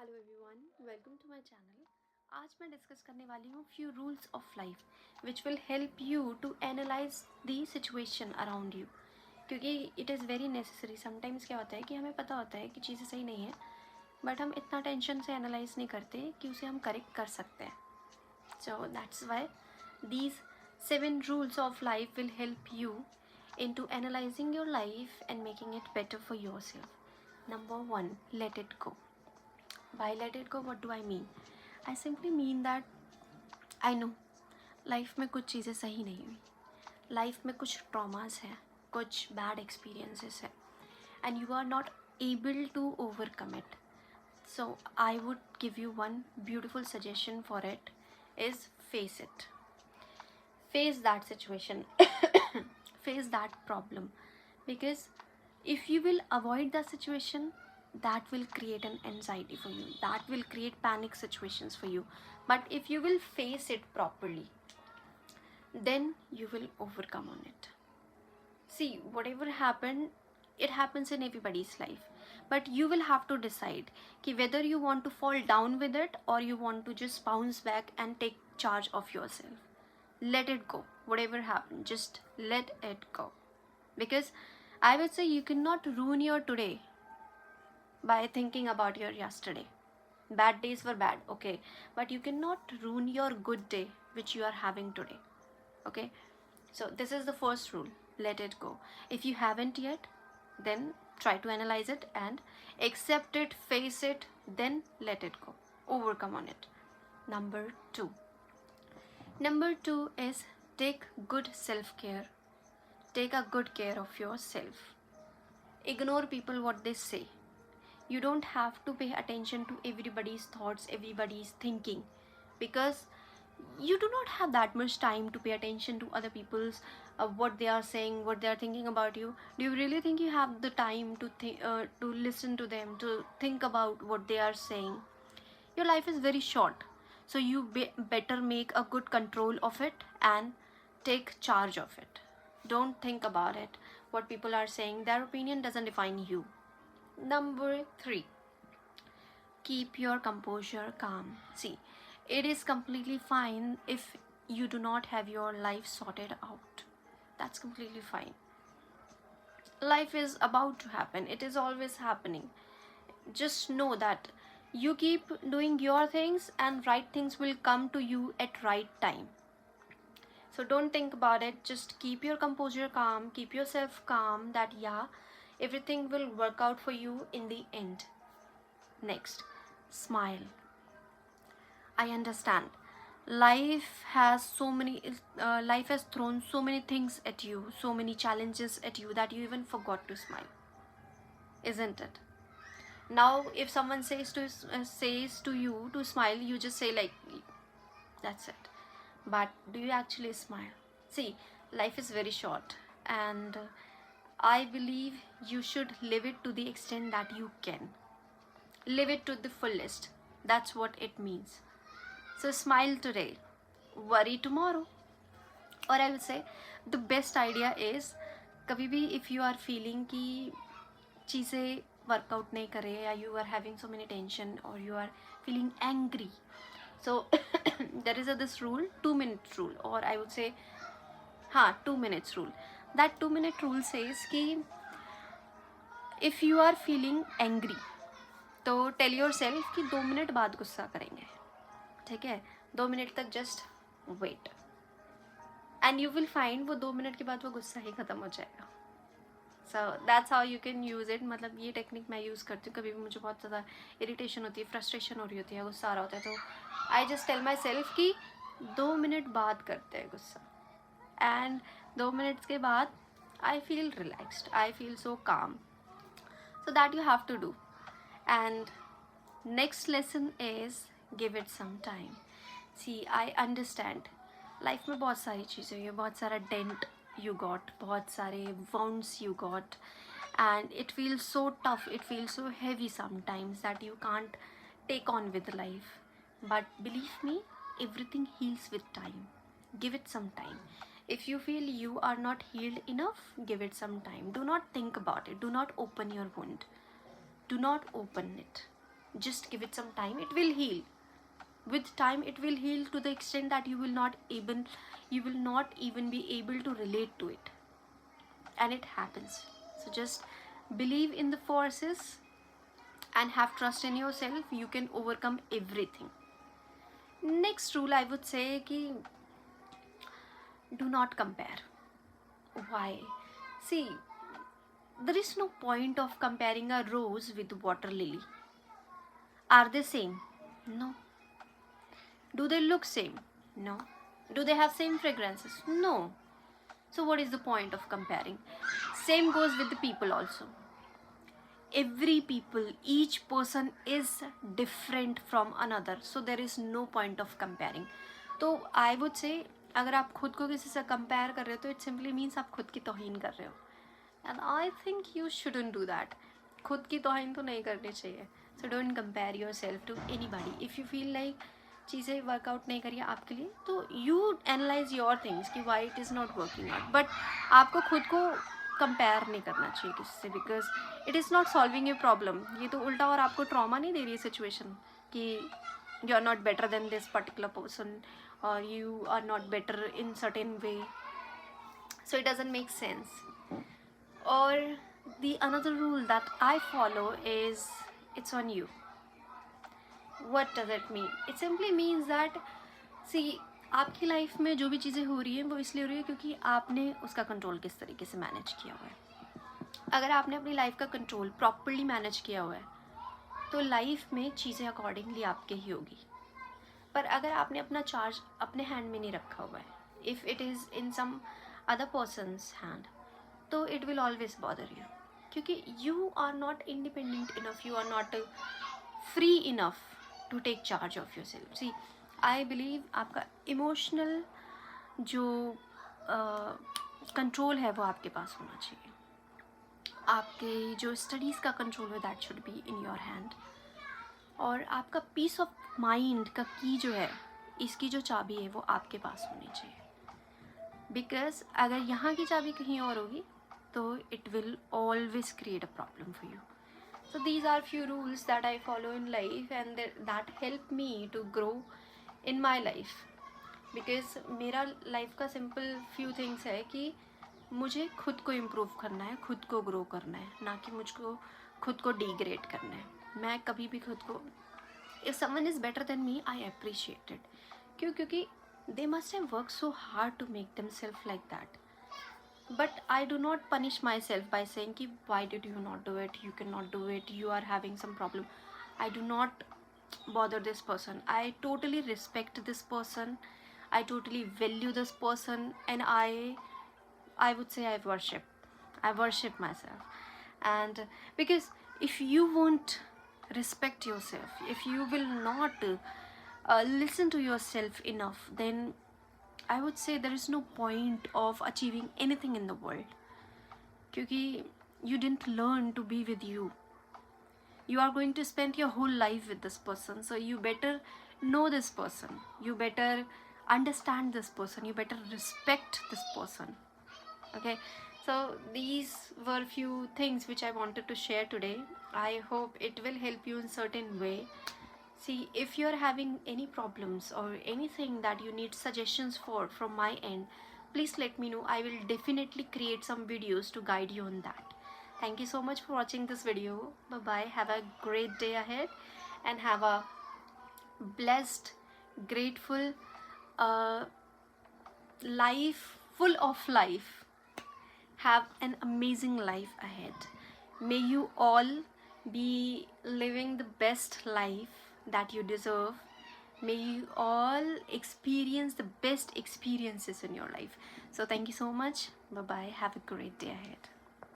Hello everyone, welcome to my channel. आज मैं discuss करने वाली हूँ few rules of life which will help you to analyse the situation around you, क्योंकि it is very necessary. Sometimes क्या होता है कि हमें पता होता है कि चीज़ें सही नहीं है, बट हम इतना टेंशन से एनालाइज नहीं करते कि उसे हम करेक्ट कर सकते हैं। So that's why these 7 rules of life will help you into analysing your life and making it better for yourself. Number 1, let it go. By let it go, what do I mean? I simply mean that I know life में कुछ चीज़ें सही नहीं हुई, life में कुछ traumas हैं, कुछ बैड एक्सपीरियंसेस हैं, and you are not able to overcome it. So I would give you one beautiful suggestion for it is face it. Face that situation. Face that problem. Because if you will avoid that situation, that will create an anxiety for you, that will create panic situations for you. But if you will face it properly, then you will overcome on it. See, whatever happened, it happens in everybody's life, but you will have to decide ki whether you want to fall down with it or you want to just bounce back and take charge of yourself. Let it go. Whatever happened, just let it go. Because I would say you cannot ruin your today by thinking about your yesterday. Bad days were bad, okay, but you cannot ruin your good day which you are having today. Okay, so this is the first rule: let it go. If you haven't yet, then try to analyze it and accept it, face it, then let it go, overcome on it. Number two is take good self-care. Take a good care of yourself. Ignore people what they say. You don't have to pay attention to everybody's thoughts, everybody's thinking, because you do not have that much time to pay attention to other people's what they are saying, what they are thinking about you. Do you really think you have the time to listen to them, to think about what they are saying? Your life is very short, so you better make a good control of it and take charge of it. Don't think about it, what people are saying. Their opinion doesn't define you. Number 3, keep your composure calm. See, it is completely fine if you do not have your life sorted out. That's completely fine. Life is about to happen, it is always happening. Just know that you keep doing your things and right things will come to you at right time. So don't think about it, just keep your composure calm, keep yourself calm, that yeah, everything will work out for you in the end. Next, smile. I understand life has life has thrown so many things at you, so many challenges at you, that you even forgot to smile, isn't it? Now if someone says to you to smile, you just say like, that's it. But do you actually smile? See, life is very short, and I believe you should live it to the extent that you can. Live it to the fullest. That's what it means. So smile today, worry tomorrow. Or I will say the best idea is, कभी भी if you are feeling कि चीज़ें workout नहीं कर रहे, या you are having so many tension or you are feeling angry, so there is this rule, 2-minute rule, or I would say 2 minutes rule. That 2-minute rule says कि if you are feeling angry, तो tell yourself कि 2 minute बाद गुस्सा करेंगे, ठीक है? 2 minute तक just wait, and you will find वो 2 मिनट के बाद वो गुस्सा ही ख़त्म हो जाएगा. So that's how you can use it. मतलब ये टेक्निक मैं यूज़ करती हूँ. कभी भी मुझे बहुत ज़्यादा इरिटेशन होती है, फ्रस्ट्रेशन हो रही होती है, गुस्सा आ रहा होता है, तो I just tell myself कि 2 मिनट बाद करते हैं गुस्सा, एंड 2 मिनट्स के बाद I feel relaxed, I feel so काम. So that you have to do. And next lesson is give it some time. See, I understand life में बहुत सारी चीज़ें हुई है, बहुत सारा डेंट यू गॉट, बहुत सारे wounds you got, and it feels so tough, it feels so heavy sometimes that you can't take on with life. But believe me, everything heals with time. Give it some time. If you feel you are not healed enough, give it some time. Do not think about it, do not open your wound, do not open it. Just give it some time, it will heal. With time it will heal to the extent that you will not even be able to relate to it, and it happens. So just believe in the forces and have trust in yourself. You can overcome everything. Next rule I would say ki do not compare. Why? See, there is no point of comparing a rose with water lily. Are they same? No. Do they look same? No. Do they have same fragrances? No. So what is the point of comparing? Same goes with the people also. Every people, each person is different from another, so there is no point of comparing. तो I would say अगर आप खुद को किसी से compare कर रहे हो तो it simply means आप खुद की तौहीन कर रहे हो, and I think you shouldn't do that. खुद की तौहीन तो नहीं करनी चाहिए. So don't compare yourself to anybody. If you feel like चीज़ें वर्कआउट नहीं करिए आपके लिए, तो यू एनालाइज योर थिंग्स कि why it is not working out. But आपको खुद को कंपेयर नहीं करना चाहिए किसी से, because it is not solving your problem. ये तो उल्टा और आपको ट्रॉमा नहीं दे रही है सिचुएशन कि you are not better than this particular person और you are not better in certain way. So it doesn't make sense. और the another rule that I follow is it's on you. What does it mean? It simply means that, see, आपकी life में जो भी चीज़ें हो रही हैं वो इसलिए हो रही है क्योंकि आपने उसका कंट्रोल किस तरीके से मैनेज किया हुआ है. अगर आपने अपनी लाइफ का कंट्रोल प्रॉपरली मैनेज किया हुआ है तो लाइफ में चीज़ें अकॉर्डिंगली आपके ही होगी. पर अगर आपने अपना चार्ज अपने हैंड में नहीं रखा हुआ है, if it is in some other person's hand, तो it will always bother you, क्योंकि you are not independent enough, you are not free enough to take charge of yourself. See, I believe आपका emotional जो control है वो आपके पास होना चाहिए. आपके जो स्टडीज़ का कंट्रोल है that should be in your hand. और आपका पीस ऑफ माइंड का की जो है, इसकी जो चाबी है वो आपके पास होनी चाहिए. बिकॉज अगर यहाँ की चाबी कहीं और होगी तो it will always create a problem for you. So these are few rules that I follow in life and that help me to grow in my life. Because मेरा life का simple few things है कि मुझे खुद को improve करना है, खुद को grow करना है, ना कि मुझको खुद को degrade करना है. मैं कभी भी खुद को, if someone is better than me, I appreciate it. क्यों? क्योंकि they must have worked so hard to make themselves like that. But I do not punish myself by saying ki why did you not do it, you cannot do it, you are having some problem. I do not bother this person. I totally respect this person, I totally value this person, and I would say I worship myself. And because if you won't respect yourself, if you will not listen to yourself enough, then I would say there is no point of achieving anything in the world. क्योंकि you didn't learn to be with you. You are going to spend your whole life with this person, so you better know this person. You better understand this person. You better respect this person. Okay, so these were few things which I wanted to share today. I hope it will help you in certain way. See, if you're having any problems or anything that you need suggestions for from my end, please let me know. I will definitely create some videos to guide you on that. Thank you so much for watching this video. Bye bye. Have a great day ahead and have a blessed, grateful life, full of life. Have an amazing life ahead. May you all be living the best life that you deserve. May you all experience the best experiences in your life. So thank you so much. Bye bye. Have a great day ahead.